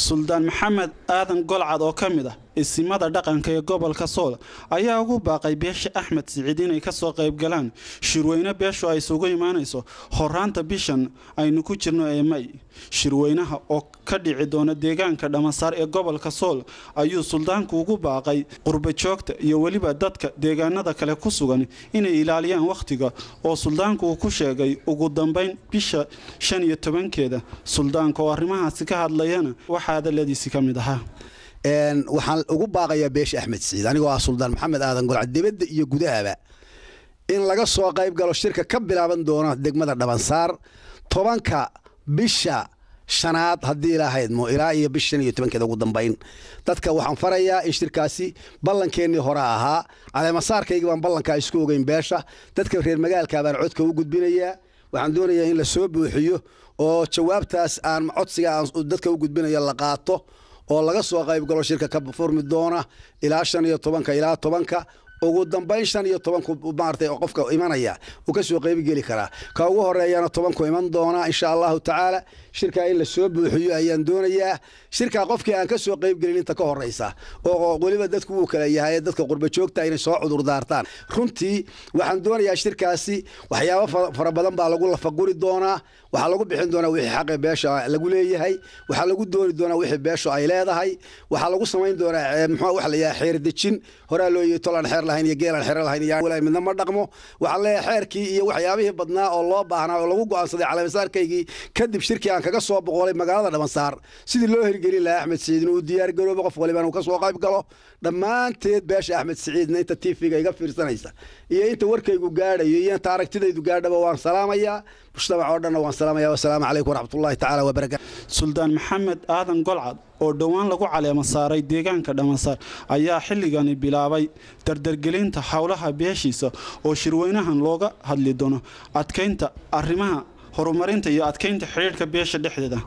Suldaan Maxamed Aadan Golcad oo kamid ah isimada dhaqanka ee gobolka Sool ayaa ugu baaqay beesha Axmed Siciid inay ka soo qayb galaan shirweyne beeshu ay isugu imaanayso horaanta bishan aynu ku jirno ee May shirweynaha oo ka dhici doona deegaanka Dhamasaar ee gobolka Sool ayuu suldaanku ugu baaqay qurba joogta iyo waliba dadka deegaanada kale ku sugan inay ilaaliyaan waqtiga oo suldaanku ku sheegay ugu dambeyn bisha 15keeda suldaanku oo arrimahaasi ka hadlayana waxa hadaladiisi kamid ahaa waxaan ugu baaqayaa beesha Axmed Siciid anigoo ah Suldaan Maxamed Aadan Golcad dibadda iyo gudahaba in laga soo qayb galo shirka ka bilaaban doona degmada Dhamasaar 10ka bisha shanaad hadii ilaahayd mo ilaa iyo bisha 15keeda ugu dambeyn dadka waxaan farayaa in shirkaasi ballankeenii hore ahaa caleemasaarkayga baan ballanka isku ogeyn beesha dadka reer magaalka baan codka u gudbinayaa waxaan doonayaa in la soo buuxiyo oo jawaabtaas aan codsiga dadka u gudbinayo la qaato oo laga soo qayb galo shirka ka furmi doona ilaa 15 ilaa 10ka ugu dambeyn 15 maartay qofka imanaya oo ka soo qayb gali kara ka ugu horeeyana 10 iman doona insha Allah taala shirka in la soo buuxiyo ayaan doonayaa shirka qofkii aan ka soo qayb galin inta ka horeysa oo waliba dadku uu kala yahay dadka qurba joogta inay soo cudur daartaan runtii waxaan doonayaa shirkaasi waxyaabo fara badan baa lagu lafaquri doona waxa lagu bixin doona wixii xaq beesha lagu leeyahay waxa lagu doori doona wixii beesha ay leedahay waxa lagu sameyn doona muxuu wax la yahay xeer dejin hore loo yeeyo tolan xeer lahayn iyo geelan xeer lahayn iyo walaal midna ma dhaqmo waxa la xeerkii iyo waxyaabihii badnaa oo loo baahnaa oo lagu go'aansaday caleemasaarkaygii kadib shirkii aan kaga soo boqolay magaalada Dhamasaar sidii loo hirgelin lahaa Axmed Siciid inuu diyaar garoobo qof waliba uu ka soo qayb galo dhamaanteed beesha Axmed Siciid inta TV-ga iga fiirsanaysa iyo inta warkaygu gaadhayo iyo inta aragtidaydu gaadhaba waan salaamayaa mujtamaca oo dhan waan salaamayaa wassalaamu calaykum waraxmatullaahi tacaala wa barakaatuh Suldaan Maxamed Aadan Golcad oo dhawaan lagu caleema saaray deegaanka Dhamasaar ayaa xilligan bilaabay dardargelinta hawlaha beeshiisa oo shirweynahan looga hadli doono adkeynta arrimaha horumarinta iyo adkeynta xiriirka beesha dhexdeeda